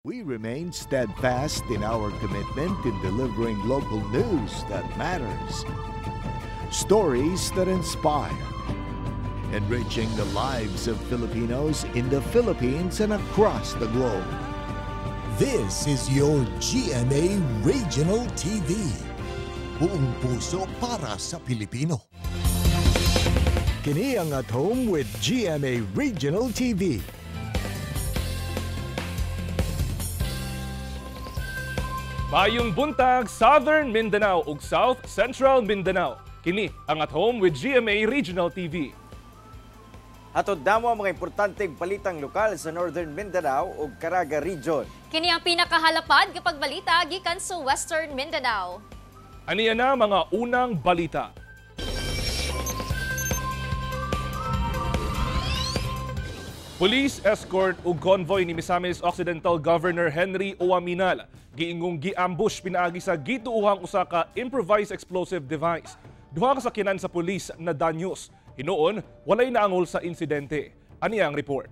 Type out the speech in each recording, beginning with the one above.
We remain steadfast in our commitment in delivering local news that matters. Stories that inspire. Enriching the lives of Filipinos in the Philippines and across the globe. This is your GMA Regional TV. Buong puso para sa Pilipino. Kini ang At Home with GMA Regional TV. Mayong buntag, Southern Mindanao ug South Central Mindanao. Kini ang At Home with GMA Regional TV. Atod damo ang mga importanteng balitang lokal sa Northern Mindanao ug Caraga Region. Kini ang pinakahalapad kapag balita gikan sa Western Mindanao. Aniya na mga unang balita. Police escort ug convoy ni Misamis Occidental Governor Henry Oaminal giingong giambush pinaagi sa gituuhang usa ka improvised explosive device. Duha ka sakyanan sa pulis na danyos. Hinuon, walay naangol sa insidente. Aniya ang report.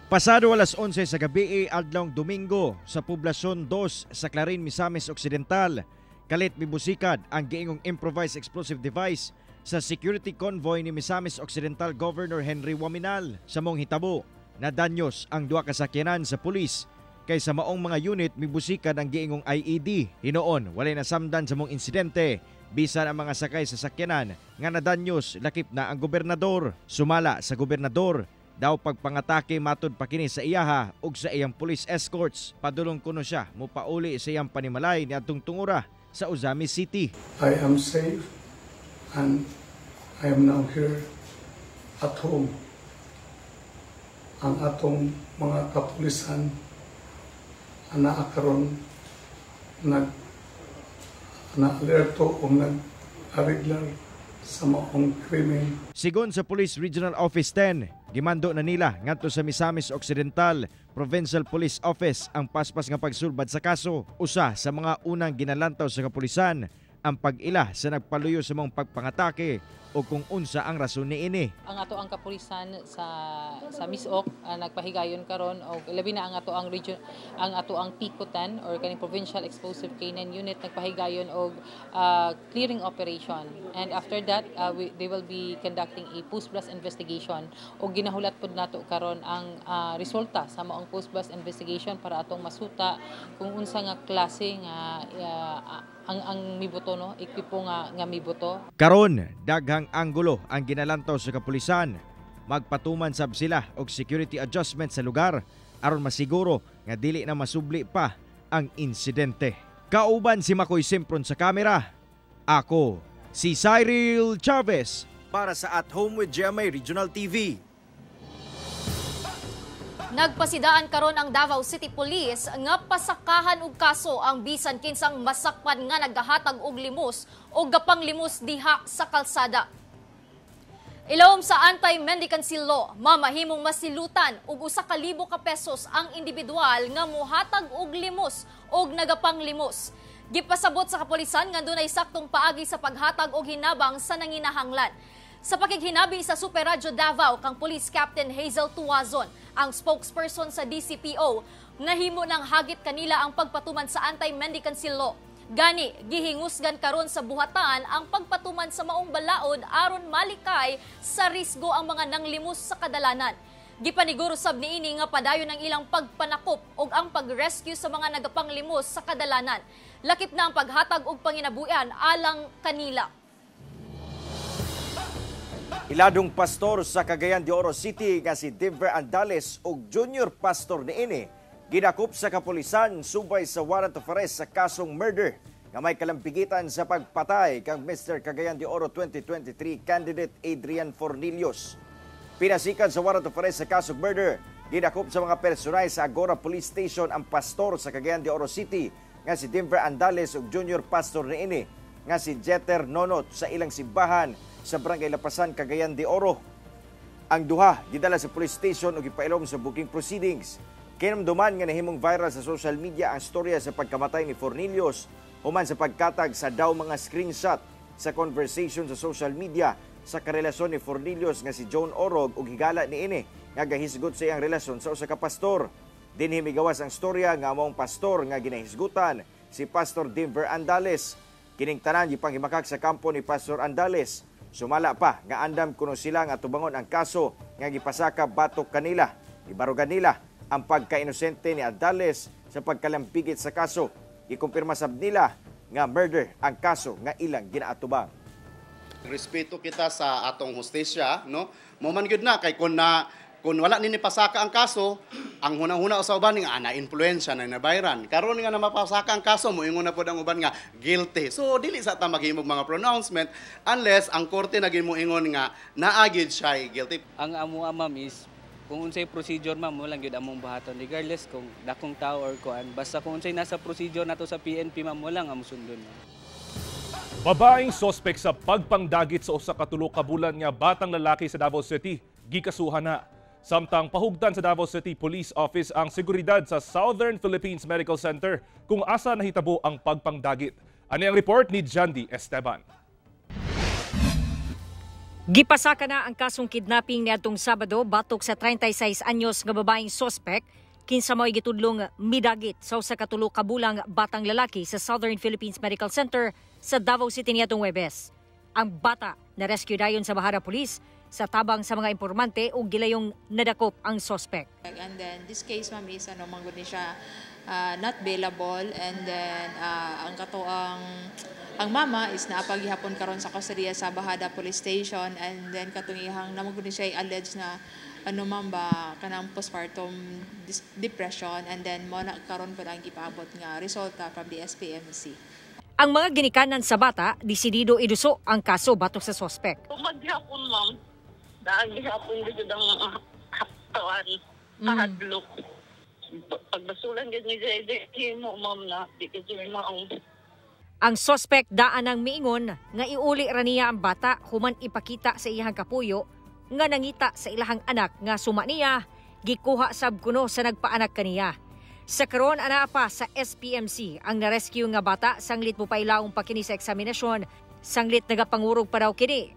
Pasado alas 11 sa gabi adlawng Domingo sa Poblasyon 2 sa Clarin, Misamis Occidental, kalit mibusikad ang giingong improvised explosive device sa security convoy ni Misamis Occidental Governor Henry Oaminal. Sa mong hitabo, nadanyos ang duha ka sakyanan sa pulis kaysa maong mga unit mibusikad ang giingong IED. Hinoon, walay nasamdan sa mong insidente bisan ang mga sakay sa sakyanan nga nadanyos lakip na ang gobernador. Sumala sa gobernador daw pagpangatake matud pa kini sa iyaha ug sa iyang police escorts. Padulong kuno siya mopauli sa iyang panimalay niadtong tungura sa Uzami City. I am safe and I am now here at home. Ang atong mga kapulisan ana karon na-alerto o nag-ariglar sa maong krimen. Sigon sa Police Regional Office 10, gimando na nila ngadto sa Misamis Occidental Provincial Police Office ang paspas nga pagsulbad sa kaso. Usa sa mga unang ginalantaw sa kapulisan ang pag-ila sa nagpaluyo sa mong pagpangatake o kung unsa ang rason niini. Ang ato ang kapulisan sa Misok nagpahigayon karon og labi na ang ato ang pikutan or kaning Provincial Explosive K9 Unit nagpahigayon og clearing operation, and after that they will be conducting a post-blast investigation og ginahulat pud nato karon ang resulta sa maong post-blast investigation para atong masuta kung unsa nga klase nga ang miboto, no, ekwipo nga miboto. Karon daghang anggulo ang ginalantaw sa kapulisan. Magpatuman sab sila og security adjustment sa lugar aron masiguro nga dili na masubli pa ang insidente. Kauban si Makoy Simpron sa kamera. Ako si Cyril Chavez Para sa At Home with GMA Regional TV. Nagpasidaan karon ang Davao City Police nga pasakahan og kaso ang bisan kinsang masakpan nga naggahatag og limos o gapang limos diha sa kalsada. Ilawom sa anti-mendicancy law, mamahimong masilutan og 1,000 ka pesos ang individual nga mohatag og limos o nagapang limos. Gipasabot sa kapulisan nga dunay saktong paagi sa paghatag og hinabang sa nanginahanglan. Sa pakighinabi sa Super Radyo Davao kang Police Captain Hazel Tuazon, ang spokesperson sa DCPO, nahimo ng hagit kanila ang pagpatuman sa anti-mendicancy law. Gani, gihingusgan karon sa buhatan ang pagpatuman sa maong balaod aron malikay sa risgo ang mga nanglimos sa kadalanan. Gipaniguro sab niini nga padayon ang ilang pagpanakop ug ang pag-rescue sa mga nagapanglimos sa kadalanan. Lakip na ang paghatag og panginabuhian alang kanila. Iladong pastor sa Cagayan de Oro City nga si Denver Andales ug junior pastor niini gidakop sa kapulisan subay sa warrant of arrest sa kasong murder nga may kalampigitan sa pagpatay kang Mr. Cagayan de Oro 2023 candidate Adrian Fornillos. Pinasikan sa warrant of arrest sa kasong murder, gidakop sa mga personay sa Agora Police Station ang pastor sa Cagayan de Oro City nga si Denver Andales ug junior pastor niini nga si Jeter Nonot sa ilang simbahan sa Barangay Lapasan, Cagayan de Oro. Ang duha gidala sa police station ug ipailom sa booking proceedings. Kinamduman nga nahimong viral sa social media ang storya sa pagkamatay ni Fornillos human sa pagkatag sa daw mga screenshot sa conversation sa social media sa karelasyon ni Fornillos nga si John Orog ug higala niini nga gahisgot sa iyang relasyon sa usa ka pastor. Dinhi migawas ang storya nga among pastor nga ginahisgutan si Pastor Denver Andales. Kining tanan gipanghimakak sa kampo ni Pastor Andales. Sumala pa nga andam kuno sila nga tubangon ang kaso nga gipasaka batok kanila. Ibarugan nila ang pagka-inosente ni Andales sa pagkalampigit sa kaso. Ikumpirma sab nila nga murder ang kaso nga ilang ginaatubang. Respeto kita sa atong hustisya, no? Moman gyud na kay kung wala nini pasaka ang kaso, ang hunang-huna sa uban nga na-influensya na nabayran. Karon nga na mapasaka ang kaso, moingon na pod ang uban nga guilty. So dili sa ta maghimog mga pronouncement unless ang korte naghimuingon nga naagid siya guilty. Ang amo ma'am is kung unsay procedure ma'am mo lang gyud among buhaton regardless kung dakong tao or kuan. Basta kung unsay nasa procedure nato sa PNP ma'am mo lang amo sundon. Babaeng sospek sa pagpangdagit sa usa ka tulo ka bulan nga batang lalaki sa Davao City gikasuhan na. Samtang pahugdan sa Davao City Police Office ang seguridad sa Southern Philippines Medical Center kung asa nahitabo ang pagpangdagit. Ani ang report ni Jandy Esteban. Gipasaka na ang kasong kidnapping niadtong Sabado batok sa 36 anyos nga babaeng sospek kinsa mo'y gitudlong midagit sa usa ka tulo ka bulang batang lalaki sa Southern Philippines Medical Center sa Davao City niadtong Huwebes. Ang bata na rescue dayon sa Bahara Police sa tabang sa mga impormante ug gilayong nadakop ang suspect. And then this case ma'am is manggod ni siya not bailable, and then ang mama is naapaghihapon karon sa kustodiya sa Bahada Police Station, and then katungihang namugod ni siya alleged na kanang postpartum depression, and then mo na karon po ang gipaabot nga resulta from the SPMC. Ang mga ginikanan sa bata, desidido iduso ang kaso batok sa suspect. Maghapon ma'am, dahil gihapon dito ang haptawan, kahadlok. Pagbasulan gid ni JD mo ma'am na di kasi maong. Ang suspect daan ang miingon nga iuli ra niya ang bata human ipakita sa iyang kapuyo nga nangita sa ilahang anak nga suma niya gikuha sab kuno sa nagpaanak kaniya. Sa karon ana pa sa SPMC ang na-rescue nga bata sanglit mo pailaong pa kini sa eksaminasyon, sanglit nagapangurog pa daw kini.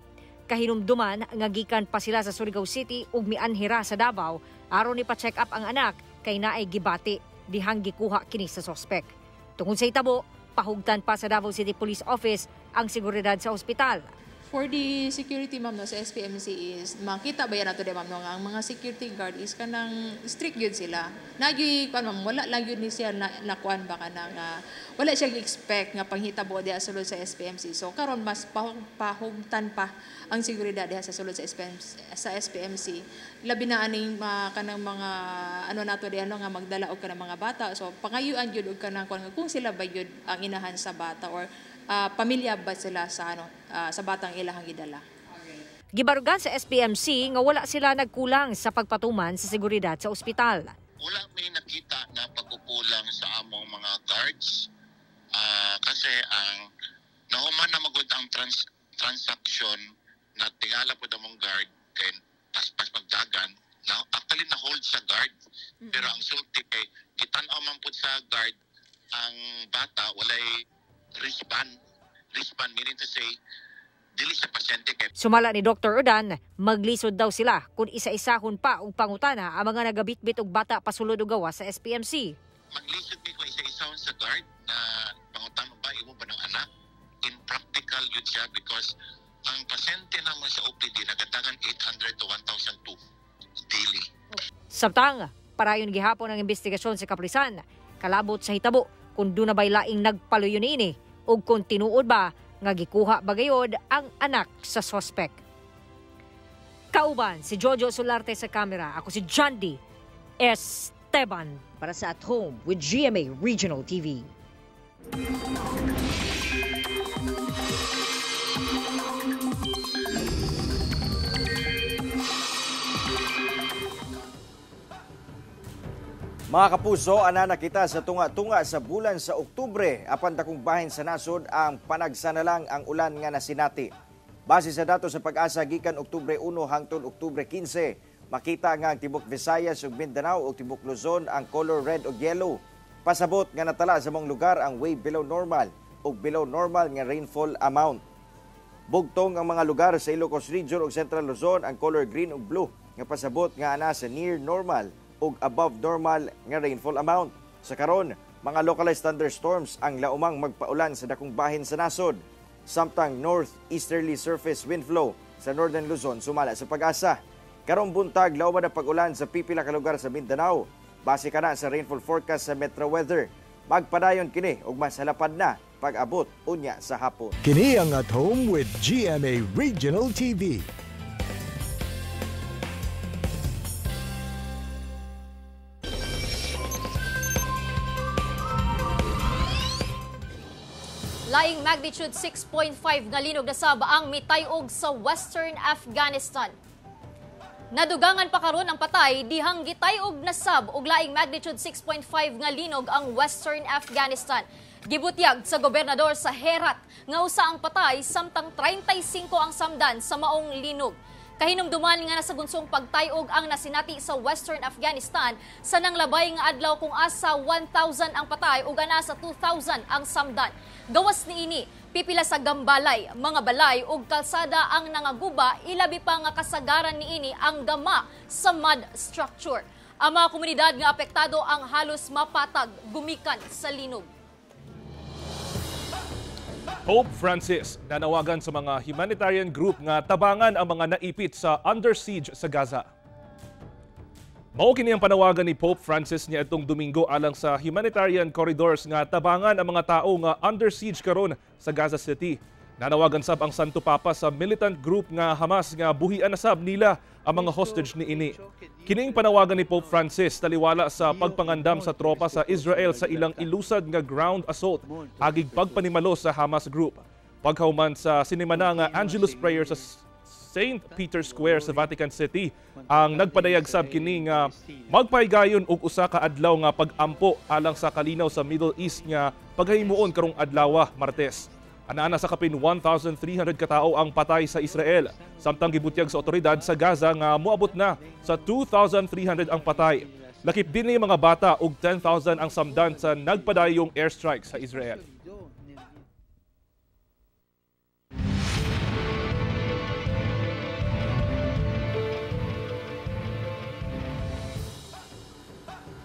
Kahinumduman nga gikan pa sila sa Surigao City ug mianhira sa Davao aron ipa-check up ang anak kay naay gibati dihang gikuha kini sa suspect. Tungod sa itabo, pahugtan pa sa Davao City Police Office ang seguridad sa ospital. For the security ma'am sa SPMC is makita ba yan nato di ma'am nga ang mga security guard is kanang strict yun sila. Nagyoy kuan ma'am wala lang yun ni siya na kuan ba kanang wala siya gi-expect nga panghitabo diha sulod sa SPMC. So karon mas pahugtan pa ang seguridad diha sa sulod sa SPMC. Labi na aning kanang mga nato diha nga magdala og kanang mga bata. So pangayuan jud og kanang kung sila ba jud ang inahan sa bata or pamilya ba sila sa sa batang ilahang gidala. Gibarugan sa SPMC nga wala sila nagkulang sa pagpatuman sa seguridad sa ospital. Wala may nakita na pagkukulang sa among mga guards kasi ang nahuman na magud ang transaction na tingala po among guard kay pas magdagan na actually na hold sa guard pero ang sulti kay gitan-aw man pud sa guard ang bata walay wristband meaning to say dili sa pasyente kay. Sumala ni Dr. Udan, maglisod daw sila kung isa-isahon pa og pangutana ang mga nagabitbit og bata pasulod og gawas sa SPMC. Maglisod mi ko isa-isahon sa guard na pangutana ba imo ba ng anak? Impractical yun siya because ang pasyente naman sa OPD nagadagan 800 to 1,002 daily. Samtang parayon gihapon ang investigasyon sa kapulisan, kalabot sa hitabo kung doon na ba'y laing nagpaluyon ini o kung tinuod ba nga gikuha bagayod ang anak sa suspect. Kauban si Jojo Solarte sa kamera. Ako si Jandy Esteban para sa At Home with GMA Regional TV. Mga kapuso, ana kita sa tunga-tunga sa bulan sa Oktubre, apan dakong bahin sa nasod ang panagsanalang ang ulan nga nasinati. Base sa datos sa pag-asa gikan Oktubre 1 hangtod Oktubre 15, makita nga ang tibok Visayas ug Mindanao ug tibok Luzon ang color red ug yellow. Pasabot nga natala sa mga lugar ang way below normal ug below normal nga rainfall amount. Bugtong ang mga lugar sa Ilocos Region ug Central Luzon ang color green ug blue nga pasabot nga ana sa near normal ug above normal nga rainfall amount. Sa karon, mga localized thunderstorms ang laumang magpaulan sa dakong bahin sa nasod. Samtang northeasterly surface wind flow sa Northern Luzon sumala sa pag-asa. Karong buntag, lauman na pag-ulan sa pipila ka lugar sa Mindanao. Base ka na sa rainfall forecast sa Metro Weather. Magpadayon kini ug mas halapad na pag-abot unya sa hapon. Kini ang At Home with GMA Regional TV. Laing magnitude 6.5 nga linog na sab ang mitayog sa Western Afghanistan. Nadugangan pa karon ang patay dihang gitayog na sab og laing magnitude 6.5 nga linog ang Western Afghanistan. Gibutyag sa gobernador sa Herat nga usa ang patay samtang 35 ang samdan sa maong linog. Kahinumduman nga nasa gunsong pagtayog ang nasinati sa Western Afghanistan sa nanglabay nga adlaw kung asa 1,000 ang patay ug ana sa 2,000 ang samdan. Gawas niini, pipila sa gambalay, mga balay ug kalsada ang nangaguba, ilabi pa nga kasagaran niini ang gama sa mud structure. Ang mga komunidad nga apektado ang halos mapatag gumikan sa linog. Pope Francis nanawagan sa mga humanitarian group nga tabangan ang mga naipit sa under siege sa Gaza. Mao kini ang panawagan ni Pope Francis niya itong Domingo alang sa humanitarian corridors nga tabangan ang mga tao nga under siege karon sa Gaza City. Nanawagan sab ang Santo Papa sa militant group nga Hamas nga buhian na sab nila ang mga hostage niini. Kining panawagan ni Pope Francis taliwala sa pagpangandam sa tropa sa Israel sa ilang ilusad nga ground assault agig pagpanimalo sa Hamas group. Paghuman sa sinimana nga Angelus prayer sa St. Peter's Square sa Vatican City, ang nagpadayag sab kini nga magpahigayon og usa ka adlaw nga pag-ampo alang sa kalinaw sa Middle East nga paghimuon karong adlaw Martes. Ana sa kapin 1,300 katao ang patay sa Israel. Samtang gibutyag sa otoridad sa Gaza nga moabot na sa 2,300 ang patay. Lakip din ni mga bata ug 10,000 ang samdan sa nagpadayong airstrike sa Israel.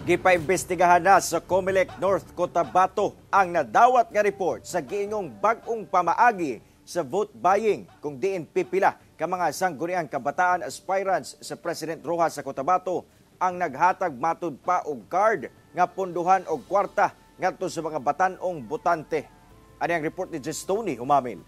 Gipaimbestigahan na sa Comelec North Cotabato ang nadawat nga report sa giingong bag-ong pamaagi sa vote buying kung diin pipila ka mga sangguniang kabataan aspirants sa President Rojas sa Cotabato ang naghatag matud pa og card nga punduhan og kwarta ngadto sa mga batan-ong botante. Ani ang report ni Jestoni Humamil.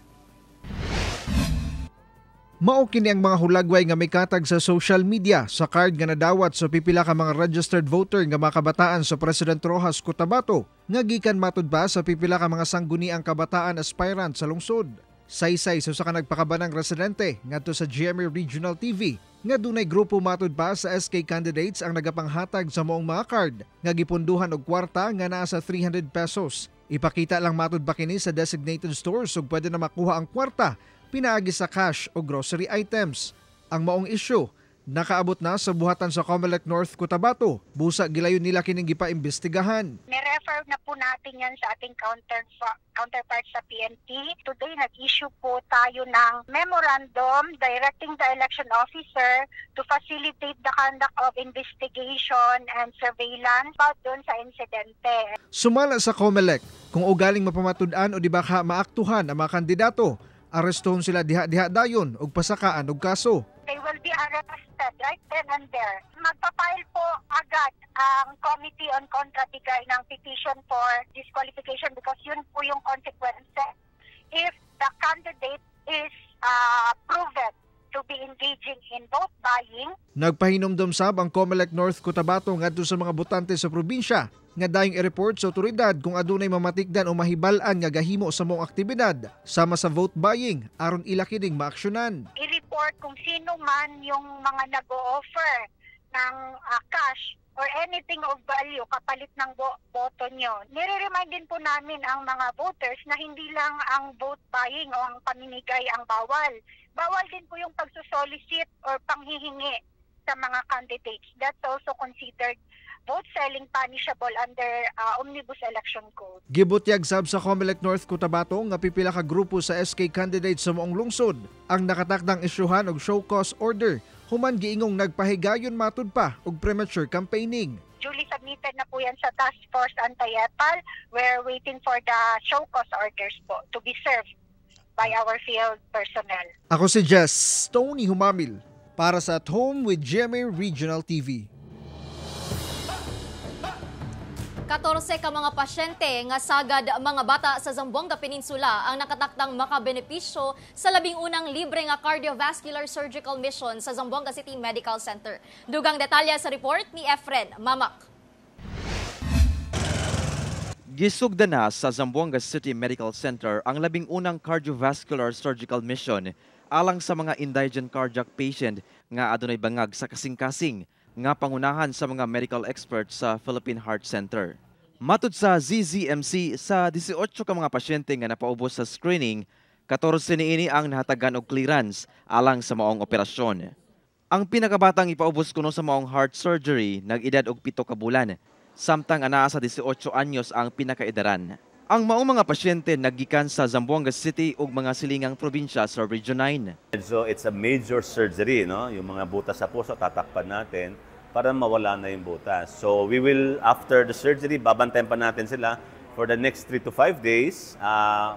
Mao kini ang mga hulagway nga may katag sa social media sa card nga nadawat sa pipila ka mga registered voter nga mga kabataan sa President Rojas Cotabato nga gikan matud pa sa pipila ka mga sangguniang kabataan aspirant sa lungsod. Saysay sa usa ka nagpakabanang residente ngadto sa GMA Regional TV nga dunay grupo matud pa sa SK candidates ang nagapanghatag sa moong mga card nga gipunduhan og kwarta nga naa sa 300 pesos. Ipakita lang matud pa kini sa designated stores ug pwede na makuha ang kwarta pinaagi sa cash o grocery items. Ang maong issue, nakaabot na sa buhatan sa Comelec North Cotabato. Busa gilayon nila kining gipaimbestigahan. Nirefer na po natin yan sa ating counterpart sa PNP. Today nag-issue po tayo ng memorandum directing the election officer to facilitate the conduct of investigation and surveillance about doon sa insidente. Sumala sa Comelec, kung ugaling mapamatud-an o di baka maaktuhan ang mga kandidato, arreston sila diha-diha dayon og pasakaan og kaso. They will be arrested right then and there. Magpa-file po agad ang Committee on Contradicay ng petition for disqualification because yun po yung consequences if the candidate is proven to be engaging in vote buying. Nagpahinomdom sab ang Comelec North Cotabato ngadto sa mga botante sa probinsya nga dayong i-report sa otoridad kung adunay mamatikdan o mahibal-an nga gahimo sa mong aktibidad sama sa vote buying aron ila kining maaksyonan. I-report kung sino man yung mga nag-o-offer ng cash or anything of value kapalit ng boto nyo. Nire-remind din po namin ang mga voters na hindi lang ang vote buying o ang pamimigay ang bawal. Bawal din po yung pagsusolicit or panghihingi sa mga candidates. That's also considered vote selling punishable under Omnibus Election Code. Gibutyag sab sa Comelec North Cotabato nga pipila ka grupo sa SK candidates sa moong lungsod ang nakatakdang isyuhan og show cause order human giingong nagpahigayon matud pa og premature campaigning. Duly submitted na po yan sa Task Force Anti-EPAL. We're waiting for the show cause orders po to be served by our field personnel. Ako si Jess Tony Humamil para sa At Home with GMA Regional TV. 14 ka mga pasyente nga sagad mga bata sa Zamboanga Peninsula ang nakatakdang makabenepisyo sa 11 libre nga cardiovascular surgical mission sa Zamboanga City Medical Center. Dugang detalya sa report ni Efren Mamak. Gisugda na sa Zamboanga City Medical Center ang 11 cardiovascular surgical mission alang sa mga indigent cardiac patient nga adunay bangag sa kasing-kasing nga pangunahan sa mga medical experts sa Philippine Heart Center. Matud sa ZZMC, sa 18 ka mga pasyente nga napaubos sa screening, 14 niini ang nahatagan og clearance alang sa maong operasyon. Ang pinakabatang ipaubos kuno sa maong heart surgery nag-edad og 7 ka bulan, samtang anaa sa 18 anyos ang pinakaedaran. Ang maong mga pasyente naggikan sa Zamboanga City ug mga silingang probinsya sa Region 9. So it's a major surgery, no? Yung mga butas sa puso tatakpan natin para mawala na yung butas. So we will, after the surgery, babantayan pa natin sila for the next 3 to 5 days.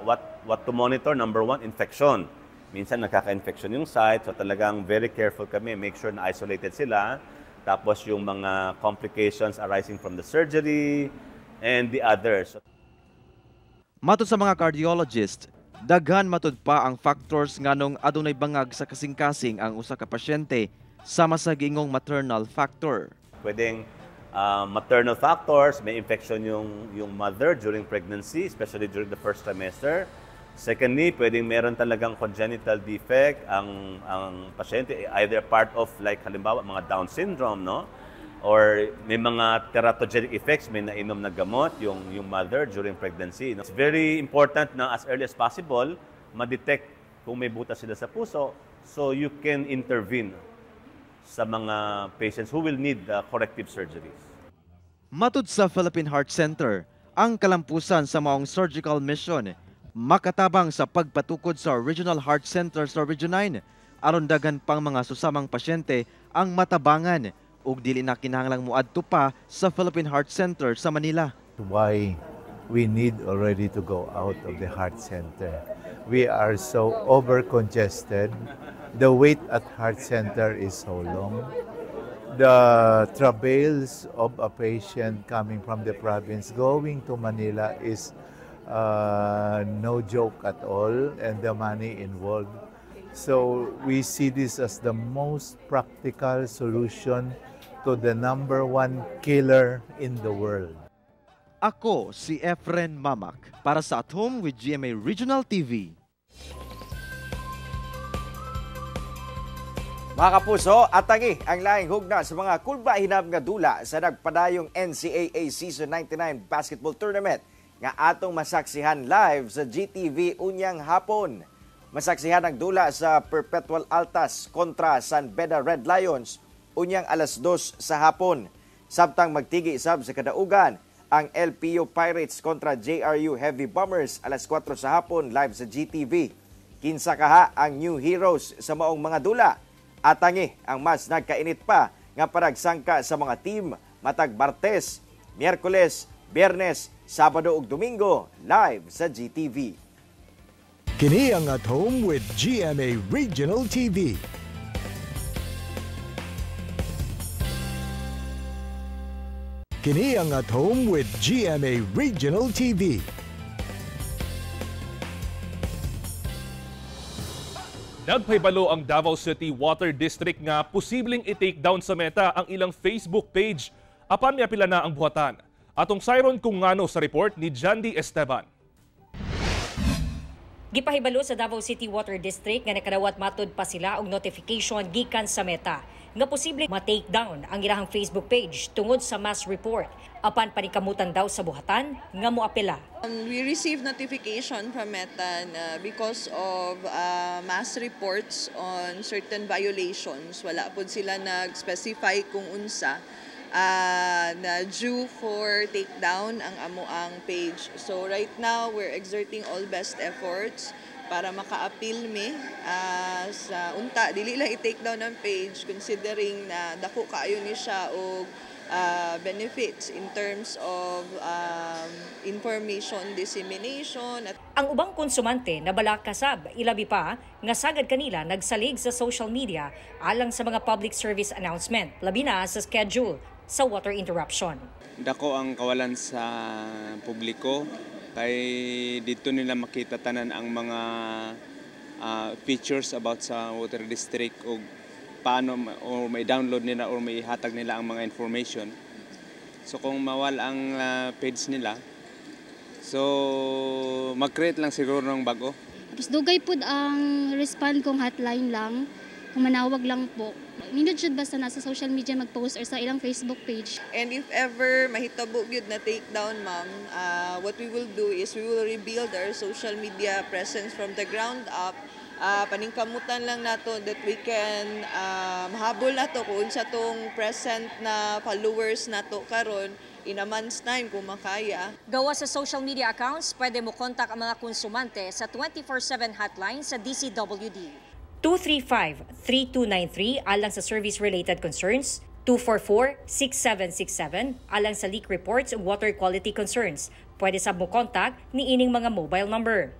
What to monitor? Number 1, infection. Minsan nakaka-infection yung site, so talagang very careful kami. Make sure na isolated sila. Tapos yung mga complications arising from the surgery and the others. Matud sa mga cardiologist, daghan matud pa ang factors nganong adunay bangag sa kasing-kasing ang usa ka pasyente sama sa giingong maternal factor. Pwedeng maternal factors, may infection yung mother during pregnancy, especially during the first trimester. Secondly, pwedeng meron talagang congenital defect ang pasyente, either part of like halimbawa mga Down syndrome, no? Or may mga teratogenic effects, may nainom na gamot yung mother during pregnancy. It's very important na as early as possible, ma-detect kung may butas sila sa puso so you can intervene sa mga patients who will need corrective surgeries. Matud sa Philippine Heart Center, ang kalampusan sa maong surgical mission makatabang sa pagpatukod sa Regional Heart Center sa Region 9 aron daghan pang mga susamang pasyente ang matabangan ug dili na kinahanglang muadto pa sa Philippine Heart Center sa Manila. Why we need already to go out of the heart center. We are so over-congested. The wait at heart center is so long. The travails of a patient coming from the province going to Manila is no joke at all, and the money involved. So we see this as the most practical solution to the number 1 killer in the world. Ako si Efren Mamak para sa At Home with GMA Regional TV. Mga kapuso, atangi ang laing hugna sa mga kulba hinab nga dula sa nagpadayong NCAA Season 99 Basketball Tournament nga atong masaksihan live sa GTV unyang hapon. Masaksihan ang dula sa Perpetual Altas kontra San Beda Red Lions unyang alas 2 sa hapon. Sabtang magtigi sab sa kadaugan ang LPU Pirates kontra JRU Heavy Bombers alas 4 sa hapon live sa GTV. Kinsa kaha ang new heroes sa maong mga dula. Atangi ang mas nagkainit pa nga paragsangka sa mga team matag Martes, Miyerkules, Biyernes, Sabado ug Domingo live sa GTV. Kini ang At Home with GMA Regional TV. Kini ang At Home with GMA Regional TV. Nagpahibalo ang Davao City Water District nga posibleng i-take down sa Meta ang ilang Facebook page. Apan miapila na ang buhatan. Atong sayron kung ngano sa report ni Jandy Esteban. Gipahibalo sa Davao City Water District nga nakadawat matud pa sila og notification gikan sa Meta nga posible ma-take down ang ilahang Facebook page tungod sa mass report. Apan panikamutan daw sa buhatan nga moapela. We received notification from Meta na because of mass reports on certain violations, wala po sila nag-specify kung unsa na due for takedown ang amoang page. So right now, we're exerting all best efforts para maka-appeal mi sa unta dili lang i-take down ang page considering na dako kaayo ni siya og benefits in terms of information dissemination. Ang ubang konsumante na balakasab, ilabi pa nga sagad kanila nagsalig sa social media alang sa mga public service announcement, labi na sa schedule sa water interruption. Dako ang kawalan sa publiko kay dito nila makita tanan ang mga features about sa water district o paano o may download nila or may hatag nila ang mga information. So kung mawal ang page nila, so mag-create lang siguro ng bago. Tapos dugay pod ang respond kong hotline lang, kung manawag lang po. Nindot jud basta nasa social media mag-post or sa ilang Facebook page. And if ever mahitabo gyud na take down, ma'am, what we will do is we will rebuild our social media presence from the ground up. Paningkamutan lang nato that we can mahabol nato kung sa tong present na followers nato karon in a month's time kung makaya. Gawa sa social media accounts, pwede mo kontak ang mga konsumante sa 24/7 hotline sa DCWD. 235-3293 alang sa service-related concerns, 244-6767 alang sa leak reports ug water quality concerns. Pwede sab mo kontak ni ining mga mobile number.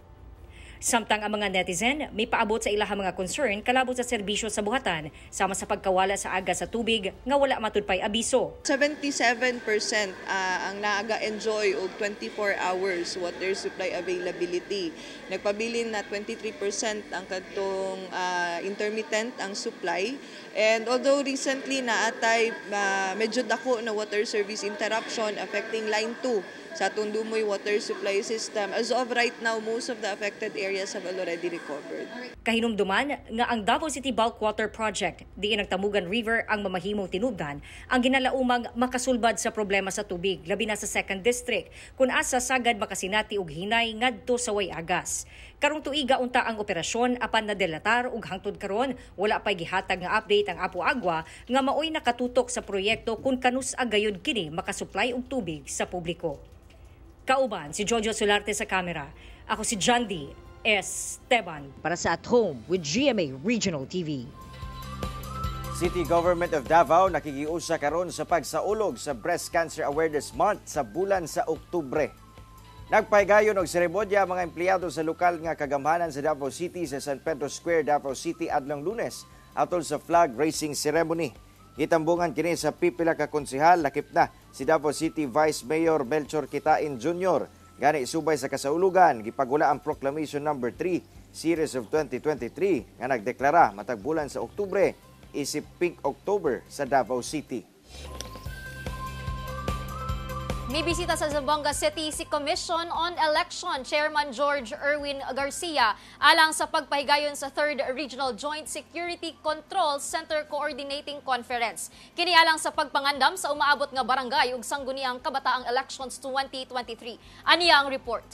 Samtang ang mga netizen may paabot sa ilahang mga concern kalabot sa serbisyo sa buhatan sama sa pagkawala sa aga sa tubig nga wala matudpay abiso. 77% ang naaga enjoy og 24 hours water supply availability. Nagpabilin na 23% ang kadtong intermittent ang supply. And although recently naatay medyo dako na water service interruption affecting line 2 sa atong Dumoy water supply system, as of right now, most of the affected areas have already recovered. Kahinumduman nga ang Davao City Bulk Water Project, diin ang Tamugan River ang mamahimong tinubdan, ang ginalaumang makasulbad sa problema sa tubig, labi na sa 2nd District, kung asa sagad makasinati og hinay ngadto sa way agas. Karong tuiga unta ang operasyon apan nadelatar ug hangtod karon wala pay gihatag nga update ang Apo Agua nga maoy nakatutok sa proyekto kung kanus agayod kini makasupply og tubig sa publiko. Kauban si Jojo Solarte sa kamera. Ako si John D. Esteban. Para sa At Home with GMA Regional TV. City Government of Davao nakikiusa karon sa pagsaulog sa Breast Cancer Awareness Month sa bulan sa Oktubre. Nagpahigayon og seremonya mga empleyado sa lokal nga kagamhanan sa Davao City sa San Pedro Square, Davao City adlong Lunes atol sa flag raising ceremony. Gitambungan kini sa pipila ka konsehal, lakip na si Davao City Vice Mayor Melchor Kitain Jr. Gani subay sa kasaulugan, gipagula ang Proclamation No. 3 Series of 2023 nga nagdeklara matag bulan sa Oktubre isip Pink October sa Davao City. May bisita sa Zamboanga City si Commission on Election Chairman George Erwin Garcia alang sa pagpahigayon sa 3rd Regional Joint Security Control Center Coordinating Conference. Kini alang sa pagpangandam sa umaabot nga barangay ug sangguniang kabataang elections 2023. Aniya ang report.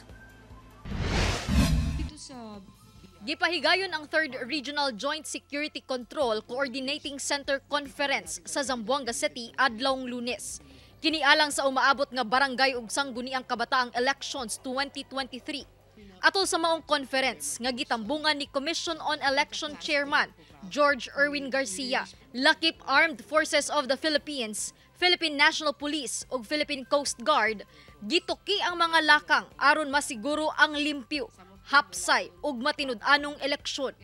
Gipahigayon ang 3rd Regional Joint Security Control Coordinating Center Conference sa Zamboanga City adlong Lunes. Kinialang sa umaabot nga barangay ug sangguniang kabataang elections 2023. Atol sa maong conference nga gitambungan ni Commission on Election Chairman George Erwin Garcia, lakip Armed Forces of the Philippines, Philippine National Police ug Philippine Coast Guard, gituki ang mga lakang aron masiguro ang limpyo, hapsay ug matinud-anong eleksyon.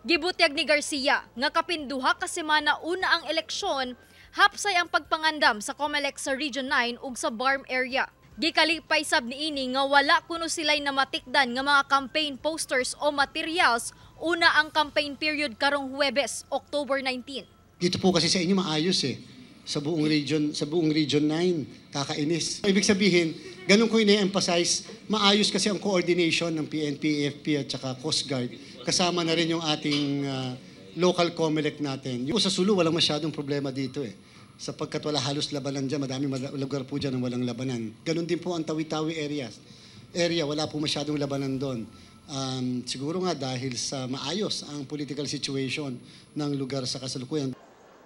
Gibutyag ni Garcia nga kapinduha ka semana una ang eleksyon, hapsay ang pagpangandam sa COMELEC sa Region 9 ug sa BARM area. Gikalipay sab niini nga wala kuno silay namatikdan nga mga campaign posters o materials una ang campaign period karong Huwebes, October 19. Dito po kasi sa inyo maayos sa buong region 9, kakainis. Ibig sabihin, ganun ko ina-emphasize, maayos kasi ang coordination ng PNP, AFP at saka Coast Guard. Kasama na rin yung ating local COMELEC natin. Yung sa Sulu, walang masyadong problema dito sapagkat wala halos labanan dyan, madami lugar po dyan ng walang labanan. Ganon din po ang Tawi-Tawi area, wala po masyadong labanan doon. Siguro nga dahil sa maayos ang political situation ng lugar sa kasalukuyan.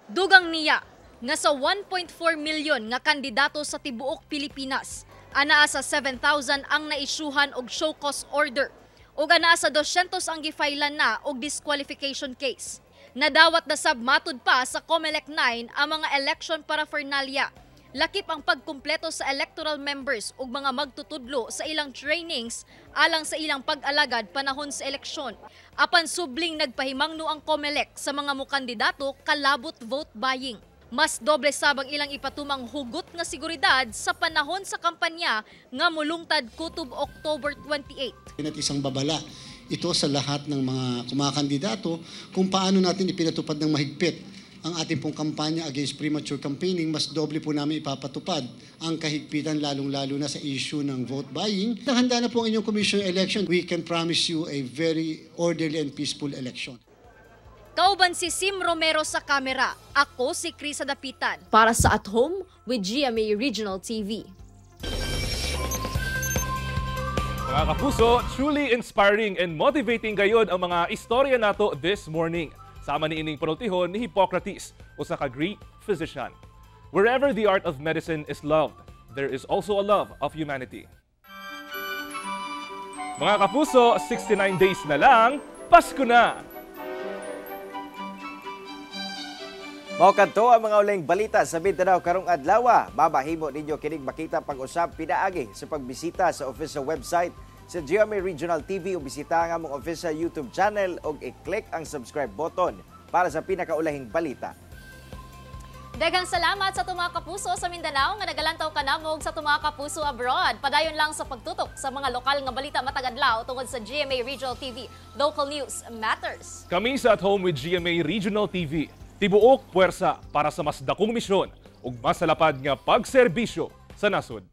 Dugang niya nga sa 1.4 milyon nga kandidato sa tibuok Pilipinas, anaa sa 7,000 ang naisyuhan og show cause order. ug ana sa 200 ang gifailan na og disqualification case. Nadawat na sab matud pa sa COMELEC 9 ang mga election paraphernalia. Lakip ang pagkumpleto sa electoral members ug mga magtutudlo sa ilang trainings alang sa ilang pag-alagad panahon sa eleksyon. Apan subling nagpahimangno ang COMELEC sa mga mukandidato kalabot vote buying. Mas doble sabang ilang ipatumang hugot nga seguridad sa panahon sa kampanya nga mulungtad kutob October 28. At isang babala ito sa lahat ng mga kumakandidato kung paano natin ipinatupad ng mahigpit ang ating pong kampanya against premature campaigning. Mas doble po namin ipapatupad ang kahigpitan lalong-lalo na sa issue ng vote buying. Handa na po ang inyong commission election. We can promise you a very orderly and peaceful election. Kauban si Sim Romero sa kamera. Ako si Krisa Dapitan. Para sa At Home with GMA Regional TV. Mga kapuso, truly inspiring and motivating gayod ang mga istorya nato this morning. Sama ni ining panultihon ni Hippocrates, usa ka Greek physician. Wherever the art of medicine is loved, there is also a love of humanity. Mga kapuso, 69 days na lang, Pasko na! Mao kadto ang mga uling balita sa Mindanao karong adlaw. Babahimo ninyo kining makita pag-usab pinaagi sa pagbisita sa official website sa GMA Regional TV o bisita ang among official YouTube channel o i-click ang subscribe button para sa pinakaulahing balita. Daghang salamat sa mga kapuso sa Mindanao nga nagalantaw kanamog sa mga kapuso abroad. Padayon lang sa pagtutok sa mga lokal nga balita matag adlaw tungod sa GMA Regional TV. Local news matters. Kami sa At Home with GMA Regional TV. Tibuok puwersa para sa mas dakong misyon ug mas salapad nga pagserbisyo sa nasod.